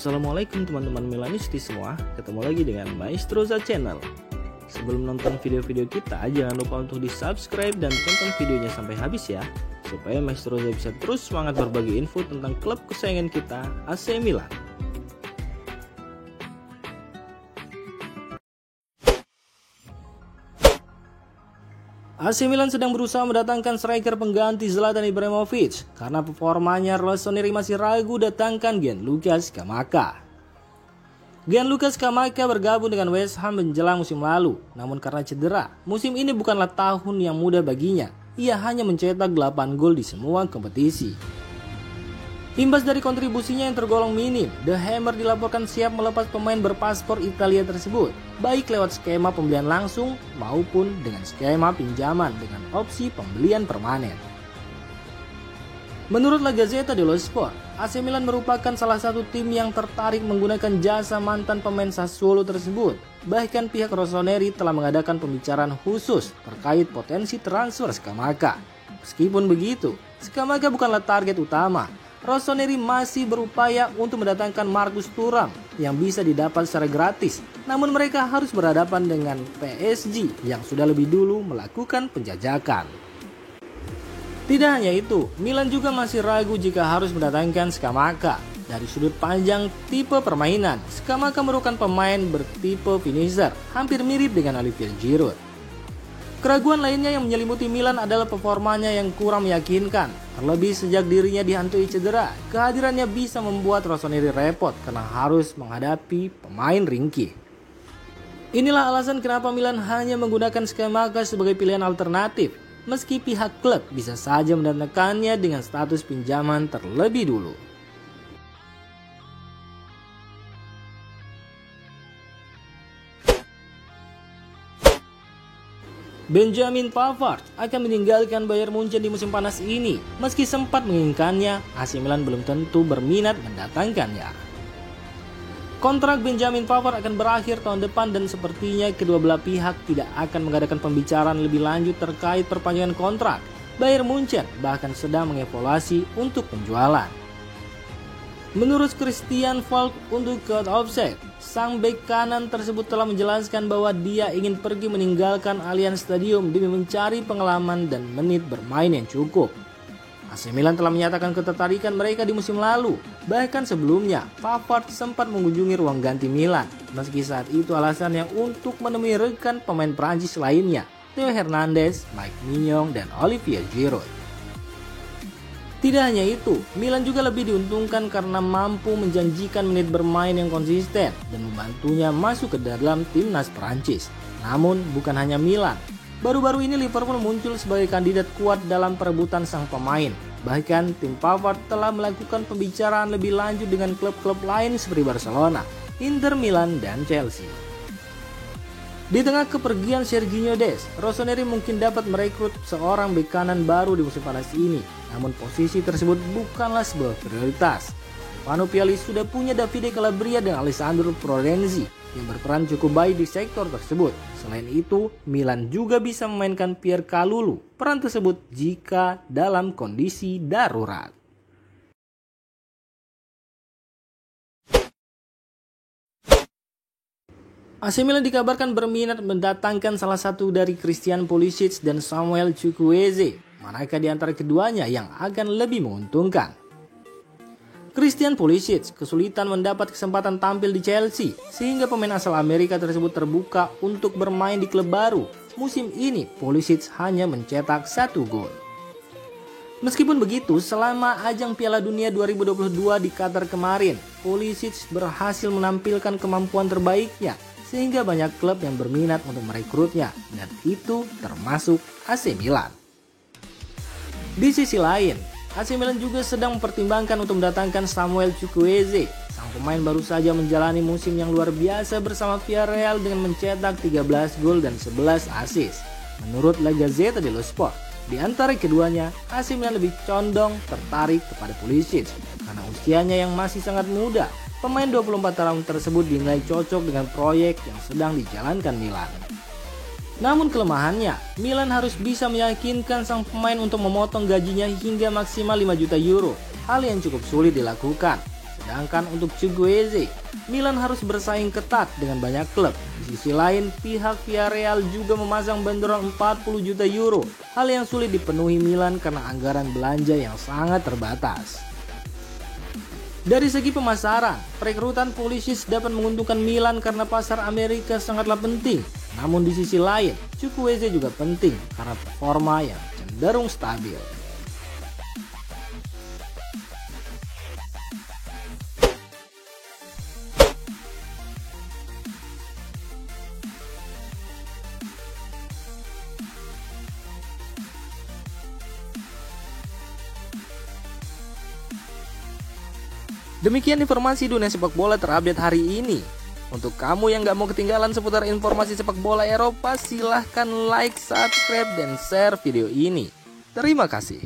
Assalamualaikum teman-teman Milanisti semua. Ketemu lagi dengan Maestroza Channel. Sebelum nonton video-video kita, jangan lupa untuk di subscribe dan tonton videonya sampai habis ya, supaya Maestroza bisa terus semangat berbagi info tentang klub kesayangan kita, AC Milan. AC Milan sedang berusaha mendatangkan striker pengganti Zlatan Ibrahimovic karena performanya Rossoneri masih ragu datangkan Gianluca Scamacca. Gianluca Scamacca bergabung dengan West Ham menjelang musim lalu, namun karena cedera, musim ini bukanlah tahun yang mudah baginya. Ia hanya mencetak 8 gol di semua kompetisi. Imbas dari kontribusinya yang tergolong minim, The Hammer dilaporkan siap melepas pemain berpaspor Italia tersebut, baik lewat skema pembelian langsung maupun dengan skema pinjaman dengan opsi pembelian permanen. Menurut La Gazzetta dello Sport, AC Milan merupakan salah satu tim yang tertarik menggunakan jasa mantan pemain Sassuolo tersebut. Bahkan pihak Rossoneri telah mengadakan pembicaraan khusus terkait potensi transfer Scamacca. Meskipun begitu, Scamacca bukanlah target utama. Rossoneri masih berupaya untuk mendatangkan Marcus Thuram yang bisa didapat secara gratis. Namun mereka harus berhadapan dengan PSG yang sudah lebih dulu melakukan penjajakan. Tidak hanya itu, Milan juga masih ragu jika harus mendatangkan Scamacca. Dari sudut panjang tipe permainan, Scamacca merupakan pemain bertipe finisher, hampir mirip dengan Olivier Giroud. Keraguan lainnya yang menyelimuti Milan adalah performanya yang kurang meyakinkan. Terlebih sejak dirinya dihantui cedera, kehadirannya bisa membuat Rossoneri repot karena harus menghadapi pemain ringkih. Inilah alasan kenapa Milan hanya menggunakan Scamacca sebagai pilihan alternatif, meski pihak klub bisa saja mendatangkannya dengan status pinjaman terlebih dulu. Benjamin Pavard akan meninggalkan Bayern Munchen di musim panas ini. Meski sempat menginginkannya, AC Milan belum tentu berminat mendatangkannya. Kontrak Benjamin Pavard akan berakhir tahun depan dan sepertinya kedua belah pihak tidak akan mengadakan pembicaraan lebih lanjut terkait perpanjangan kontrak. Bayern Munchen bahkan sedang mengevaluasi untuk penjualan. Menurut Christian Falk untuk God Offside, sang bek kanan tersebut telah menjelaskan bahwa dia ingin pergi meninggalkan Allianz Stadium demi mencari pengalaman dan menit bermain yang cukup. AC Milan telah menyatakan ketertarikan mereka di musim lalu. Bahkan sebelumnya, Pavard sempat mengunjungi ruang ganti Milan, meski saat itu alasannya untuk menemui rekan pemain Prancis lainnya, Theo Hernandez, Mike Maignan, dan Olivier Giroud. Tidak hanya itu, Milan juga lebih diuntungkan karena mampu menjanjikan menit bermain yang konsisten dan membantunya masuk ke dalam timnas Prancis. Namun bukan hanya Milan. Baru-baru ini Liverpool muncul sebagai kandidat kuat dalam perebutan sang pemain. Bahkan tim Pavard telah melakukan pembicaraan lebih lanjut dengan klub-klub lain seperti Barcelona, Inter Milan, dan Chelsea. Di tengah kepergian Serginho Dest, Rossoneri mungkin dapat merekrut seorang bek kanan baru di musim panas ini. Namun posisi tersebut bukanlah sebuah prioritas. Stefano Pioli sudah punya Davide Calabria dan Alessandro Florenzi yang berperan cukup baik di sektor tersebut. Selain itu, Milan juga bisa memainkan Pierre Kalulu, peran tersebut jika dalam kondisi darurat. AC Milan dikabarkan berminat mendatangkan salah satu dari Christian Pulisic dan Samuel Chukwueze. Manakah di antara keduanya yang akan lebih menguntungkan? Christian Pulisic kesulitan mendapat kesempatan tampil di Chelsea, sehingga pemain asal Amerika tersebut terbuka untuk bermain di klub baru. Musim ini Pulisic hanya mencetak 1 gol. Meskipun begitu, selama ajang Piala Dunia 2022 di Qatar kemarin, Pulisic berhasil menampilkan kemampuan terbaiknya, sehingga banyak klub yang berminat untuk merekrutnya, dan itu termasuk AC Milan. Di sisi lain, AC Milan juga sedang mempertimbangkan untuk mendatangkan Samuel Chukwueze. Sang pemain baru saja menjalani musim yang luar biasa bersama Villarreal dengan mencetak 13 gol dan 11 assist. Menurut La Gazzetta dello Sport, di antara keduanya, AC Milan lebih condong tertarik kepada Pulisic karena usianya yang masih sangat muda. Pemain 24 tahun tersebut dinilai cocok dengan proyek yang sedang dijalankan Milan. Namun kelemahannya, Milan harus bisa meyakinkan sang pemain untuk memotong gajinya hingga maksimal 5 juta euro, hal yang cukup sulit dilakukan. Sedangkan untuk Chukwueze, Milan harus bersaing ketat dengan banyak klub. Di sisi lain, pihak Villarreal juga memasang banderol 40 juta euro, hal yang sulit dipenuhi Milan karena anggaran belanja yang sangat terbatas. Dari segi pemasaran, perekrutan Pulisic dapat menguntungkan Milan karena pasar Amerika sangatlah penting. Namun di sisi lain, Chukwueze juga penting karena performa yang cenderung stabil. Demikian informasi dunia sepak bola terupdate hari ini. Untuk kamu yang gak mau ketinggalan seputar informasi sepak bola Eropa, silahkan like, subscribe, dan share video ini. Terima kasih.